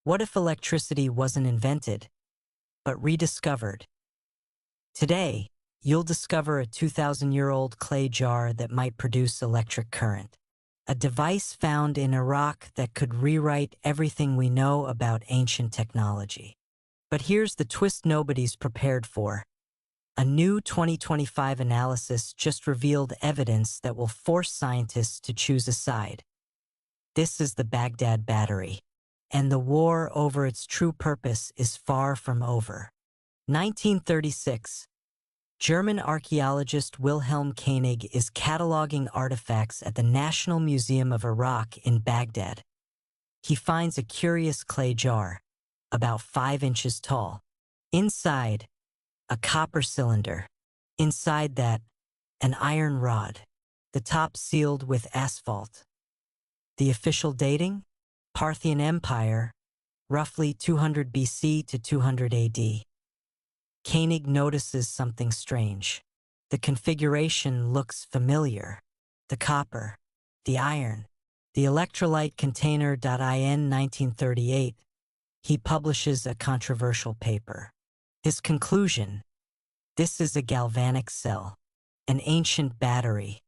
What if electricity wasn't invented, but rediscovered? Today, you'll discover a 2,000-year-old clay jar that might produce electric current. A device found in Iraq that could rewrite everything we know about ancient technology. But here's the twist nobody's prepared for. A new 2025 analysis just revealed evidence that will force scientists to choose a side. This is the Baghdad Battery, and the war over its true purpose is far from over. 1936. German archaeologist Wilhelm Koenig is cataloging artifacts at the National Museum of Iraq in Baghdad. He finds a curious clay jar, about 5 inches tall. Inside, a copper cylinder. Inside that, an iron rod, the top sealed with asphalt. The official dating? Parthian Empire, roughly 200 BC to 200 AD. Koenig notices something strange. The configuration looks familiar. The copper, the iron, the electrolyte container. In 1938, he publishes a controversial paper. His conclusion: this is a galvanic cell, an ancient battery.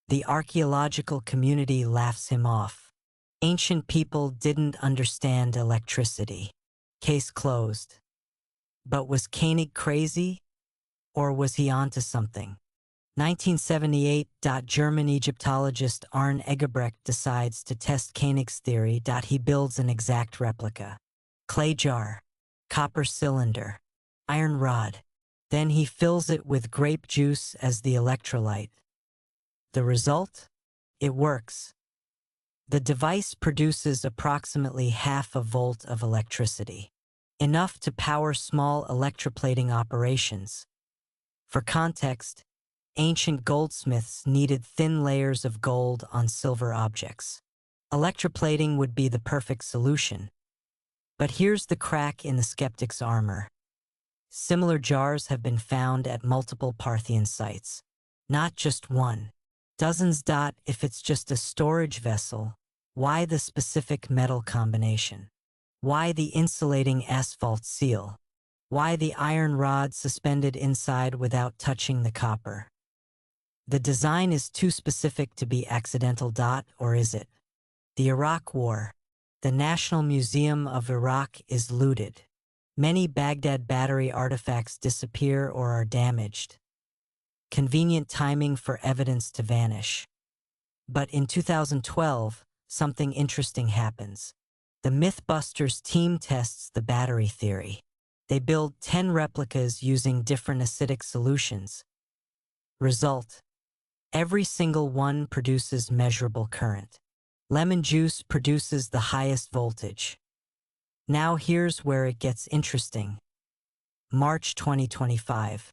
The archaeological community laughs him off. Ancient people didn't understand electricity. Case closed. But was Koenig crazy? Or was he onto something? 1978. German Egyptologist Arne Egebrecht decides to test Koenig's theory. He builds an exact replica. Clay jar, copper cylinder, iron rod. Then he fills it with grape juice as the electrolyte. The result? It works. The device produces approximately half a volt of electricity, enough to power small electroplating operations. For context, ancient goldsmiths needed thin layers of gold on silver objects. Electroplating would be the perfect solution. But here's the crack in the skeptic's armor. Similar jars have been found at multiple Parthian sites. Not just one. Dozens. If it's just a storage vessel, why the specific metal combination? Why the insulating asphalt seal? Why the iron rod suspended inside without touching the copper? The design is too specific to be accidental. Or is it? The Iraq War. The National Museum of Iraq is looted. Many Baghdad Battery artifacts disappear or are damaged. Convenient timing for evidence to vanish. But in 2012, something interesting happens. The Mythbusters team tests the battery theory. They build 10 replicas using different acidic solutions. Result: every single one produces measurable current. Lemon juice produces the highest voltage. Now here's where it gets interesting. March 2025.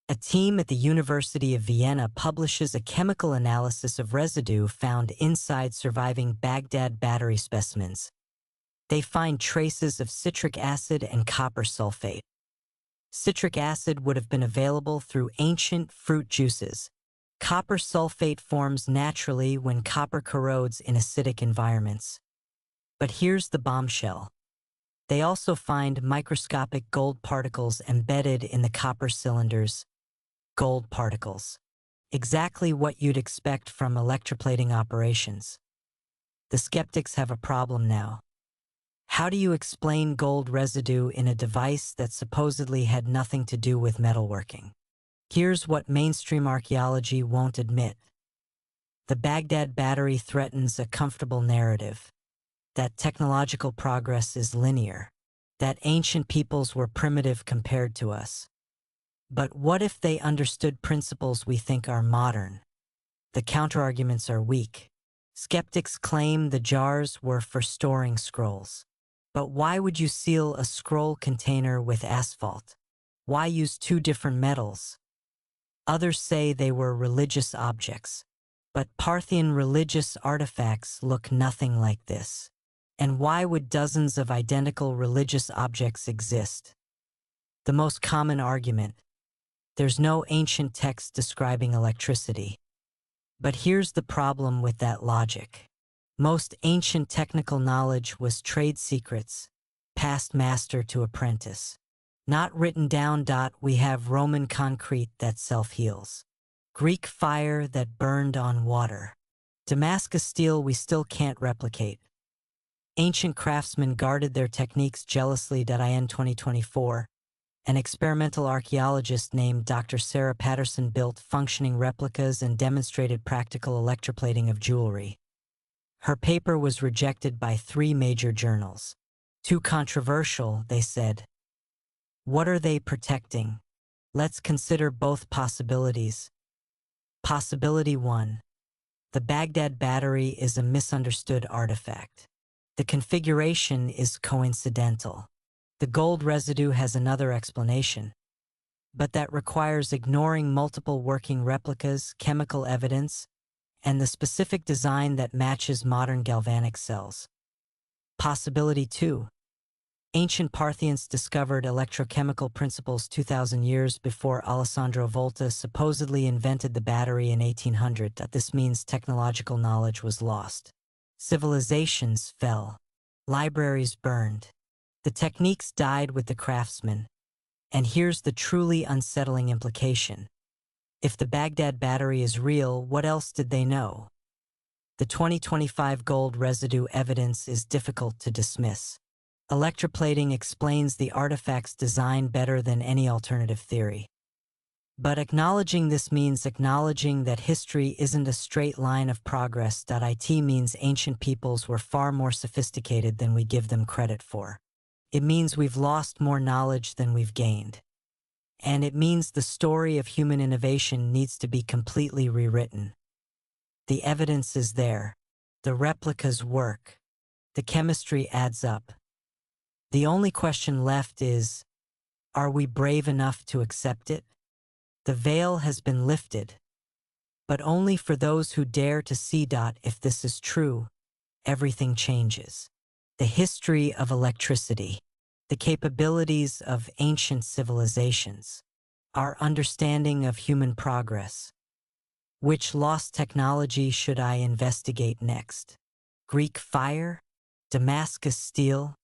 A team at the University of Vienna publishes a chemical analysis of residue found inside surviving Baghdad Battery specimens. They find traces of citric acid and copper sulfate. Citric acid would have been available through ancient fruit juices. Copper sulfate forms naturally when copper corrodes in acidic environments. But here's the bombshell. They also find microscopic gold particles embedded in the copper cylinders. Gold particles. Exactly what you'd expect from electroplating operations. The skeptics have a problem now. How do you explain gold residue in a device that supposedly had nothing to do with metalworking? Here's what mainstream archaeology won't admit. The Baghdad Battery threatens a comfortable narrative. That technological progress is linear. That ancient peoples were primitive compared to us. But what if they understood principles we think are modern? The counterarguments are weak. Skeptics claim the jars were for storing scrolls. But why would you seal a scroll container with asphalt? Why use 2 different metals? Others say they were religious objects. But Parthian religious artifacts look nothing like this. And why would dozens of identical religious objects exist? The most common argument: there's no ancient text describing electricity. But here's the problem with that logic. Most ancient technical knowledge was trade secrets, passed master to apprentice. Not written down. We have Roman concrete that self-heals. Greek fire that burned on water. Damascus steel we still can't replicate. Ancient craftsmen guarded their techniques jealously. In 2024, an experimental archaeologist named Dr. Sarah Patterson built functioning replicas and demonstrated practical electroplating of jewelry. Her paper was rejected by 3 major journals. Too controversial, they said. What are they protecting? Let's consider both possibilities. Possibility 1. The Baghdad Battery is a misunderstood artifact. The configuration is coincidental. The gold residue has another explanation, but that requires ignoring multiple working replicas, chemical evidence, and the specific design that matches modern galvanic cells. Possibility 2. Ancient Parthians discovered electrochemical principles 2,000 years before Alessandro Volta supposedly invented the battery in 1800. This means technological knowledge was lost. Civilizations fell. Libraries burned. The techniques died with the craftsmen. And here's the truly unsettling implication. If the Baghdad Battery is real, what else did they know? The 2025 gold residue evidence is difficult to dismiss. Electroplating explains the artifact's design better than any alternative theory. But acknowledging this means acknowledging that history isn't a straight line of progress. It means ancient peoples were far more sophisticated than we give them credit for. It means we've lost more knowledge than we've gained. And it means the story of human innovation needs to be completely rewritten. The evidence is there. The replicas work. The chemistry adds up. The only question left is, are we brave enough to accept it? The veil has been lifted, but only for those who dare to see. If this is true, everything changes. The history of electricity, the capabilities of ancient civilizations, our understanding of human progress. Which lost technology should I investigate next? Greek fire? Damascus steel?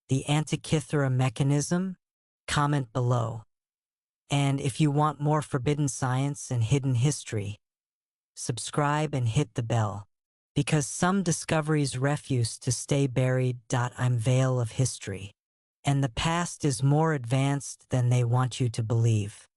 The Antikythera mechanism? Comment below. And if you want more forbidden science and hidden history, subscribe and hit the bell. Because some discoveries refuse to stay buried. I'm veil of history. And the past is more advanced than they want you to believe.